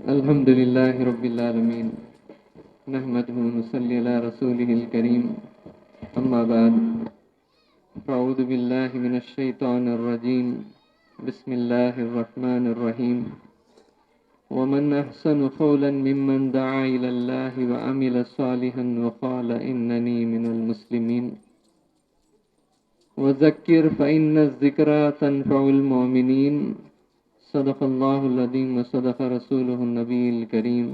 الحمد لله رب العالمين نحمده ونصلي على رسوله الكريم أما بعد أعوذ بالله من الشيطان الرجيم بسم الله الرحمن الرحيم ومن أحسن قولا ممن دعا إلى الله وعمل صالحا وقال إنني من المسلمين وذكر فإن الذكرى تنفع المؤمنين صدق الله العظيم وصدق رسوله النبي الكريم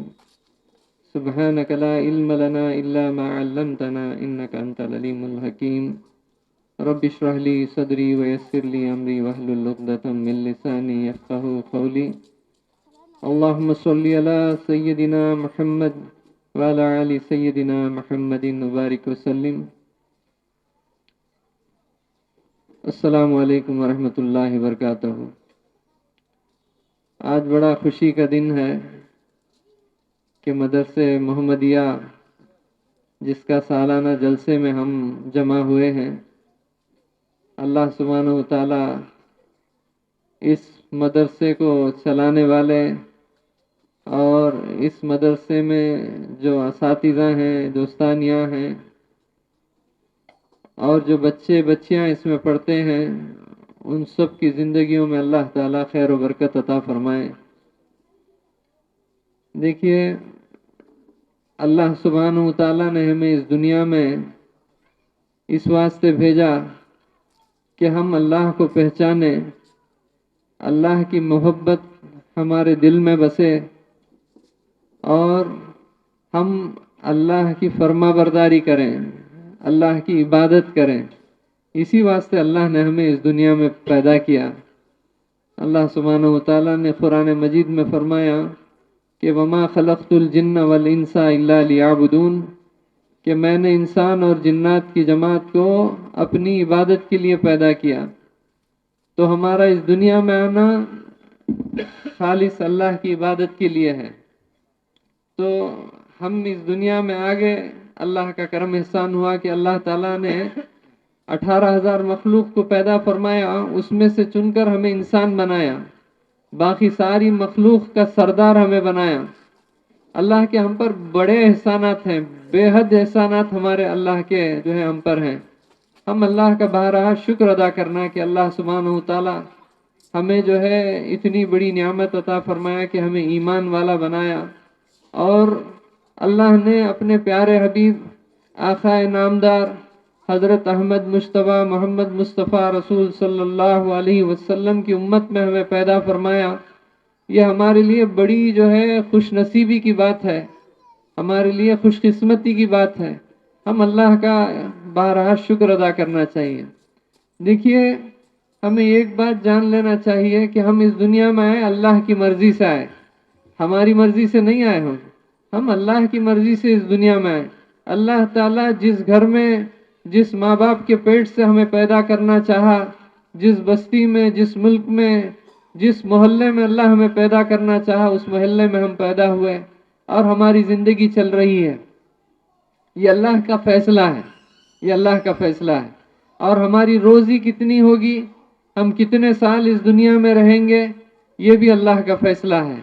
سبحانك لا علم لنا إلا ما علمتنا إنك أنت العليم الحكيم رب اشرح لي صدري ويسر لي أمري واحلل عقدة من لساني يفقهوا قولي اللهم صل على سيدنا محمد وعلى آل سيدنا محمد وبارك وسلم السلام علیکم ورحمۃ اللہ وبرکاتہ۔ آج بڑا خوشی کا دن ہے کہ مدرسہ محمدیہ جس کا سالانہ جلسے میں ہم جمع ہوئے ہیں، اللہ سبحانہ و تعالیٰ اس مدرسے کو چلانے والے اور اس مدرسے میں جو اساتذہ ہیں، دوستانیاں ہیں اور جو بچے بچیاں اس میں پڑھتے ہیں، ان سب کی زندگیوں میں اللہ تعالیٰ خیر و برکت عطا فرمائے۔ دیکھیے، اللہ سبحانہ و تعالیٰ نے ہمیں اس دنیا میں اس واسطے بھیجا کہ ہم اللہ کو پہچانیں، اللہ کی محبت ہمارے دل میں بسے اور ہم اللہ کی فرما برداری کریں، اللہ کی عبادت کریں۔ اسی واسطے اللہ نے ہمیں اس دنیا میں پیدا کیا۔ اللہ سبحانہ و تعالیٰ نے قرآن مجید میں فرمایا کہ وما خلقت الجن والانس الا لیعبدون، کہ میں نے انسان اور جنات کی جماعت کو اپنی عبادت کے لیے پیدا کیا۔ تو ہمارا اس دنیا میں آنا خالص اللہ کی عبادت کے لیے ہے۔ تو ہم اس دنیا میں آگے اللہ کا کرم احسان ہوا کہ اللہ تعالیٰ نے 18,000 مخلوق کو پیدا فرمایا، اس میں سے چن کر ہمیں انسان بنایا، باقی ساری مخلوق کا سردار ہمیں بنایا۔ اللہ کے ہم پر بڑے احسانات ہیں، بے حد احسانات ہمارے اللہ کے جو ہے ہم پر ہیں۔ ہم اللہ کا بارہا شکر ادا کرنا کہ اللہ سبحانہ و تعالیٰ ہمیں جو ہے اتنی بڑی نعمت عطا فرمایا کہ ہمیں ایمان والا بنایا، اور اللہ نے اپنے پیارے حبیب آقا نامدار حضرت احمد مجتبیٰ محمد مصطفیٰ رسول صلی اللہ علیہ وسلم کی امت میں ہمیں پیدا فرمایا۔ یہ ہمارے لیے بڑی جو ہے خوش نصیبی کی بات ہے، ہمارے لیے خوش قسمتی کی بات ہے۔ ہم اللہ کا بارہا شکر ادا کرنا چاہیے۔ دیکھیے، ہمیں ایک بات جان لینا چاہیے کہ ہم اس دنیا میں آئے اللہ کی مرضی سے آئے، ہماری مرضی سے نہیں آئے ہم اللہ کی مرضی سے اس دنیا میں آئے۔ اللہ تعالیٰ جس گھر میں، جس ماں باپ کے پیٹ سے ہمیں پیدا کرنا چاہا، جس بستی میں، جس ملک میں، جس محلے میں اللہ ہمیں پیدا کرنا چاہا، اس محلے میں ہم پیدا ہوئے اور ہماری زندگی چل رہی ہے۔ یہ اللہ کا فیصلہ ہے، یہ اللہ کا فیصلہ ہے۔ اور ہماری روزی کتنی ہوگی، ہم کتنے سال اس دنیا میں رہیں گے، یہ بھی اللہ کا فیصلہ ہے۔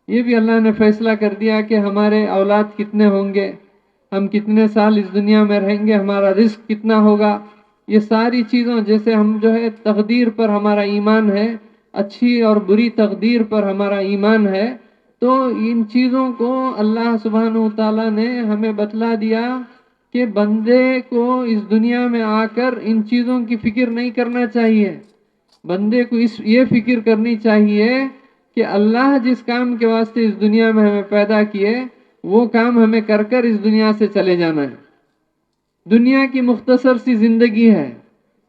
یہ بھی اللہ نے فیصلہ کر دیا کہ ہمارے اولاد کتنے ہوں گے، ہم کتنے سال اس دنیا میں رہیں گے، ہمارا رزق کتنا ہوگا۔ یہ ساری چیزوں، جیسے ہم جو ہے تقدیر پر ہمارا ایمان ہے، اچھی اور بری تقدیر پر ہمارا ایمان ہے، تو ان چیزوں کو اللہ سبحانہ و تعالیٰ نے ہمیں بتلا دیا کہ بندے کو اس دنیا میں آ کر ان چیزوں کی فکر نہیں کرنا چاہیے۔ بندے کو یہ فکر کرنی چاہیے کہ اللہ جس کام کے واسطے اس دنیا میں ہمیں پیدا کیے، وہ کام ہمیں کر کر اس دنیا سے چلے جانا ہے۔ دنیا کی مختصر سی زندگی ہے۔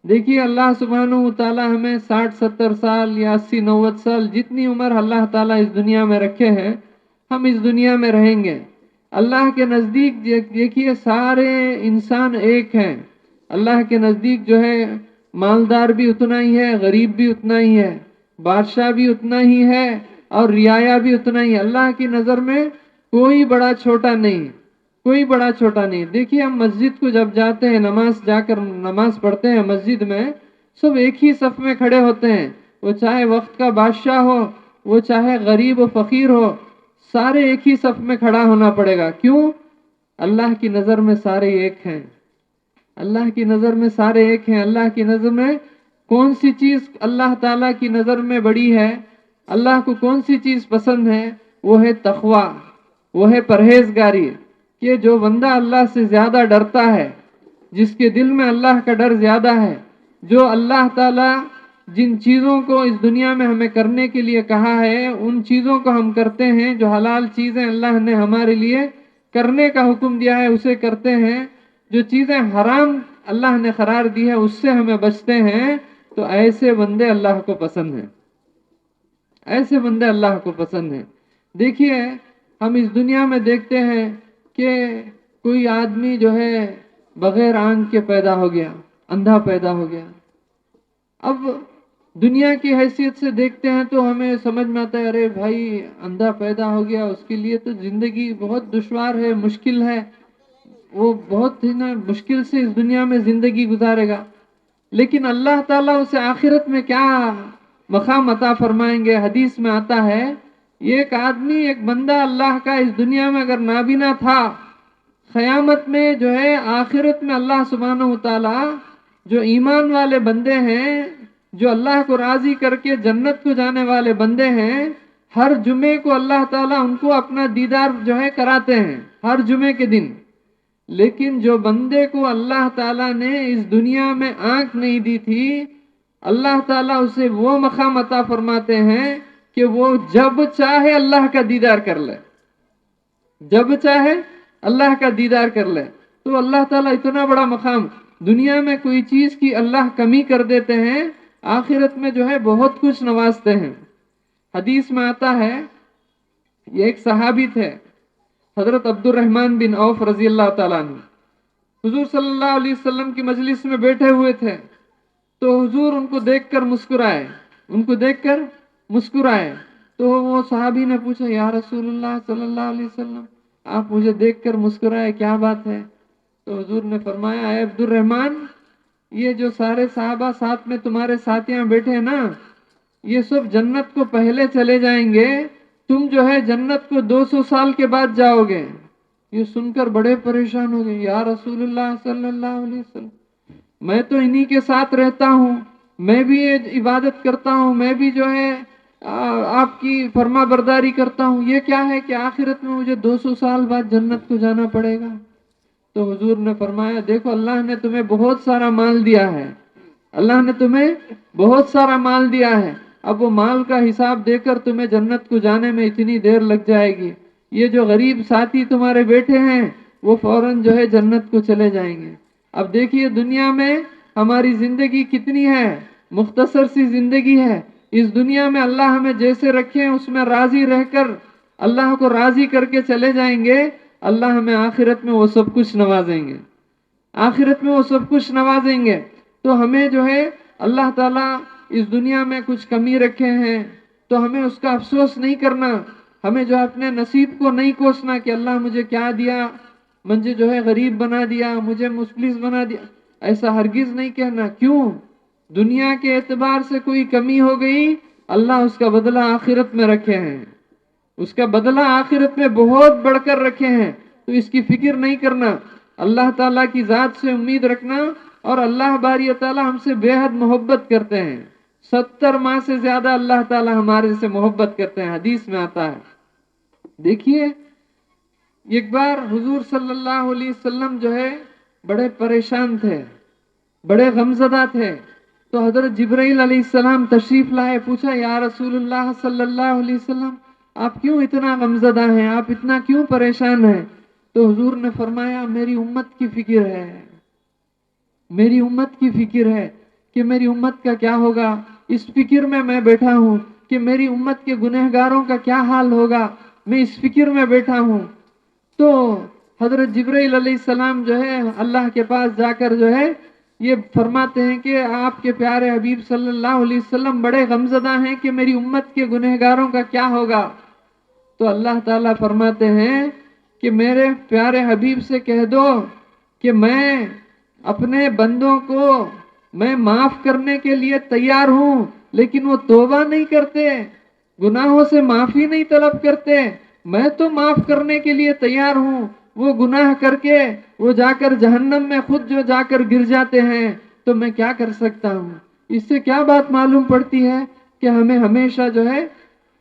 دیکھیے، اللہ سبحانہ و تعالیٰ ہمیں 60-70 سال یا 80-90 سال، جتنی عمر اللہ تعالیٰ اس دنیا میں رکھے ہیں، ہم اس دنیا میں رہیں گے۔ اللہ کے نزدیک دیکھیے سارے انسان ایک ہیں۔ اللہ کے نزدیک جو ہے مالدار بھی اتنا ہی ہے، غریب بھی اتنا ہی ہے، بادشاہ بھی اتنا ہی ہے اور رعایا بھی اتنا ہی ہے۔ اللہ کی نظر میں کوئی بڑا چھوٹا نہیں، کوئی بڑا چھوٹا نہیں۔ دیکھیے، ہم مسجد کو جب جاتے ہیں، جا کر نماز پڑھتے ہیں مسجد میں، سب ایک ہی صف میں کھڑے ہوتے ہیں، وہ چاہے وقت کا بادشاہ ہو، وہ چاہے غریب و فقیر ہو، سارے ایک ہی صف میں کھڑا ہونا پڑے گا. کیوں؟ اللہ کی نظر میں سارے ایک ہیں. اللہ کی نظر میں سارے ایک ہیں. اللہ کی نظر میں کون سی چیز اللہ تعالیٰ کی نظر میں بڑی ہے، اللہ کو کون سی چیز پسند ہے؟ وہ ہے تقویٰ، وہ ہے پرہیزگاری. کہ جو بندہ اللہ سے زیادہ ڈرتا ہے، جس کے دل میں اللہ کا ڈر زیادہ ہے، جو اللہ تعالیٰ جن چیزوں کو اس دنیا میں ہمیں کرنے کے لیے کہا ہے ان چیزوں کو ہم کرتے ہیں، جو حلال چیزیں اللہ نے ہمارے لیے کرنے کا حکم دیا ہے اسے کرتے ہیں، جو چیزیں حرام اللہ نے قرار دی ہے اس سے ہمیں بچتے ہیں، تو ایسے بندے اللہ کو پسند ہیں. ایسے بندے اللہ کو پسند ہیں. دیکھیے ہم اس دنیا میں دیکھتے ہیں کہ کوئی آدمی جو ہے بغیر آنکھ کے پیدا ہو گیا، اندھا پیدا ہو گیا. اب دنیا کی حیثیت سے دیکھتے ہیں تو ہمیں سمجھ میں آتا ہے ارے بھائی اندھا پیدا ہو گیا، اس کے لیے تو زندگی بہت دشوار ہے، مشکل ہے، وہ بہت ہی نا مشکل سے اس دنیا میں زندگی گزارے گا. لیکن اللہ تعالیٰ اسے آخرت میں کیا مقام عطا فرمائیں گے؟ حدیث میں آتا ہے ایک آدمی، ایک بندہ اللہ کا اس دنیا میں اگر نابینا تھا، قیامت میں جو ہے آخرت میں اللہ سبحانہ وتعالیٰ جو ایمان والے بندے ہیں، جو اللہ کو راضی کر کے جنت کو جانے والے بندے ہیں، ہر جمعے کو اللہ تعالیٰ ان کو اپنا دیدار جو ہے کراتے ہیں، ہر جمعے کے دن. لیکن جو بندے کو اللہ تعالیٰ نے اس دنیا میں آنکھ نہیں دی تھی، اللہ تعالیٰ اسے وہ مقام عطا فرماتے ہیں کہ وہ جب چاہے اللہ کا دیدار کر لے، جب چاہے اللہ کا دیدار کر لے. تو اللہ تعالیٰ اتنا بڑا مقام، دنیا میں کوئی چیز کی اللہ کمی کر دیتے ہیں، آخرت میں جو ہے بہت کچھ نوازتے ہیں. حدیث میں آتا ہے، یہ ایک صحابی تھے حضرت عبد الرحمن بن عوف رضی اللہ تعالیٰ عنہ، حضور صلی اللہ علیہ وسلم کی مجلس میں بیٹھے ہوئے تھے تو حضور ان کو دیکھ کر مسکرائے، ان کو دیکھ کر مسکرائے. تو وہ صحابی نے پوچھا یا رسول اللہ صلی اللہ علیہ وسلم، آپ مجھے دیکھ کر مسکرائے، کیا بات ہے؟ تو حضور نے فرمایا اے عبد الرحمن، یہ جو سارے صحابہ ساتھ میں تمہارے ساتھیاں بیٹھے ہیں نا، یہ سب جنت کو پہلے چلے جائیں گے، تم جو ہے جنت کو 200 سال کے بعد جاؤ گے. یہ سن کر بڑے پریشان ہو گئے، یا رسول اللہ صلی اللہ علیہ وسلم، میں تو انہی کے ساتھ رہتا ہوں، میں بھی یہ عبادت کرتا ہوں، میں بھی جو ہے آپ کی فرما برداری کرتا ہوں، یہ کیا ہے کہ آخرت میں مجھے 200 سال بعد جنت کو جانا پڑے گا؟ تو حضور نے فرمایا دیکھو اللہ نے تمہیں بہت سارا مال دیا ہے، اللہ نے تمہیں بہت سارا مال دیا ہے، اب وہ مال کا حساب دے کر تمہیں جنت کو جانے میں اتنی دیر لگ جائے گی. یہ جو غریب ساتھی تمہارے بیٹھے ہیں وہ فوراً جو ہے جنت کو چلے جائیں گے. اب دیکھیے دنیا میں ہماری زندگی کتنی ہے، مختصر سی زندگی ہے. اس دنیا میں اللہ ہمیں جیسے رکھے ہیں اس میں راضی رہ کر اللہ کو راضی کر کے چلے جائیں گے، اللہ ہمیں آخرت میں وہ سب کچھ نوازیں گے، آخرت میں وہ سب کچھ نوازیں گے. تو ہمیں جو ہے اللہ تعالیٰ اس دنیا میں کچھ کمی رکھے ہیں تو ہمیں اس کا افسوس نہیں کرنا، ہمیں جو اپنے نصیب کو نہیں کوسنا کہ اللہ مجھے کیا دیا، مجھے جو ہے غریب بنا دیا، مجھے مفلس بنا دیا، ایسا ہرگز نہیں کہنا. کیوں؟ دنیا کے اعتبار سے کوئی کمی ہو گئی، اللہ اس کا بدلہ آخرت میں رکھے ہیں، اس کا بدلہ آخرت میں بہت بڑھ کر رکھے ہیں. تو اس کی فکر نہیں کرنا، اللہ تعالیٰ کی ذات سے امید رکھنا. اور اللہ باری تعالیٰ ہم سے بے حد محبت کرتے ہیں، 70 ماہ سے زیادہ اللہ تعالیٰ ہمارے سے محبت کرتے ہیں، حدیث میں آتا ہے. دیکھیے ایک بار حضور صلی اللہ علیہ وسلم جو ہے بڑے پریشان تھے، بڑے غمزدہ تھے. تو حضرت جبرائیل علیہ السلام تشریف لائے، پوچھا یا رسول اللہ صلی اللہ علیہ وسلم آپ کیوں اتنا غمزدہ ہیں، آپ اتنا کیوں پریشان ہیں؟ تو حضور نے فرمایا میری امت کی فکر ہے، میری امت کی فکر ہے کہ میری امت کا کیا ہوگا، اس فکر میں میں بیٹھا ہوں کہ میری امت کے گنہگاروں کا کیا حال ہوگا، میں اس فکر میں بیٹھا ہوں. تو حضرت جبرائیل علیہ السلام جو ہے اللہ کے پاس جا کر جو ہے یہ فرماتے ہیں کہ آپ کے پیارے حبیب صلی اللہ علیہ وسلم بڑے غمزدہ ہیں کہ میری امت کے گنہگاروں کا کیا ہوگا. تو اللہ تعالیٰ فرماتے ہیں کہ میرے پیارے حبیب سے کہہ دو کہ میں اپنے بندوں کو میں معاف کرنے کے لیے تیار ہوں، لیکن وہ توبہ نہیں کرتے، گناہوں سے معافی نہیں طلب کرتے، میں تو معاف کرنے کے لیے تیار ہوں، وہ گناہ کر کے وہ جا کر جہنم میں خود جو جا کر گر جاتے ہیں تو میں کیا کر سکتا ہوں۔ اس سے کیا بات معلوم پڑتی ہے کہ ہمیں ہمیشہ جو ہے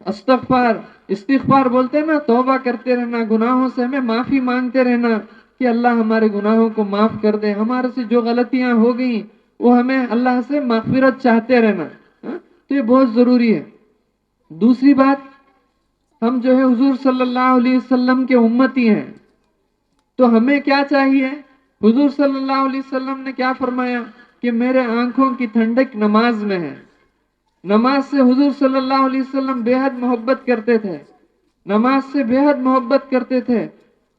استغفار بولتے ہیں نا، توبہ کرتے رہنا، گناہوں سے ہمیں معافی مانگتے رہنا کہ اللہ ہمارے گناہوں کو معاف کر دے، ہمارے سے جو غلطیاں ہو گئیں وہ ہمیں اللہ سے مغفرت چاہتے رہنا، تو یہ بہت ضروری ہے۔ دوسری بات، ہم جو ہے حضور صلی اللہ علیہ وسلم کے امتی ہیں، تو ہمیں کیا چاہیے؟ حضور صلی اللہ علیہ وسلم نے کیا فرمایا کہ میرے آنکھوں کی ٹھنڈک نماز میں ہے۔ نماز سے حضور صلی اللہ علیہ وسلم بے حد محبت کرتے تھے، نماز سے بے حد محبت کرتے تھے،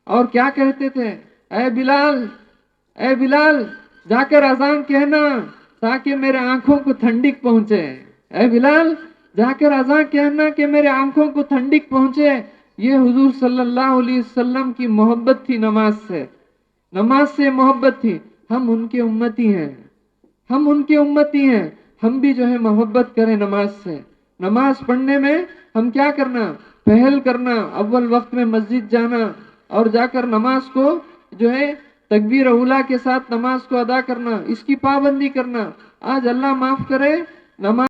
اور کیا کہتے تھے؟ اے بلال، اے بلال، جا کر اذان کہنا تاکہ میرے آنکھوں کو ٹھنڈک پہنچے۔ اے بلال، جا کر اذان کہنا کہ میرے آنکھوں کو ٹھنڈک پہنچے۔ یہ حضور صلی اللہ علیہ وسلم کی محبت تھی نماز سے، نماز سے محبت تھی۔ ہم ان کے امتی ہیں، ہم ان کے امتی ہیں، ہم بھی جو ہے محبت کریں نماز سے۔ نماز پڑھنے میں ہم کیا کرنا؟ پہل کرنا، اول وقت میں مسجد جانا اور جا کر نماز کو جو ہے تکبیر اولیٰ کے ساتھ نماز کو ادا کرنا، اس کی پابندی کرنا۔ آج اللہ معاف کرے، نماز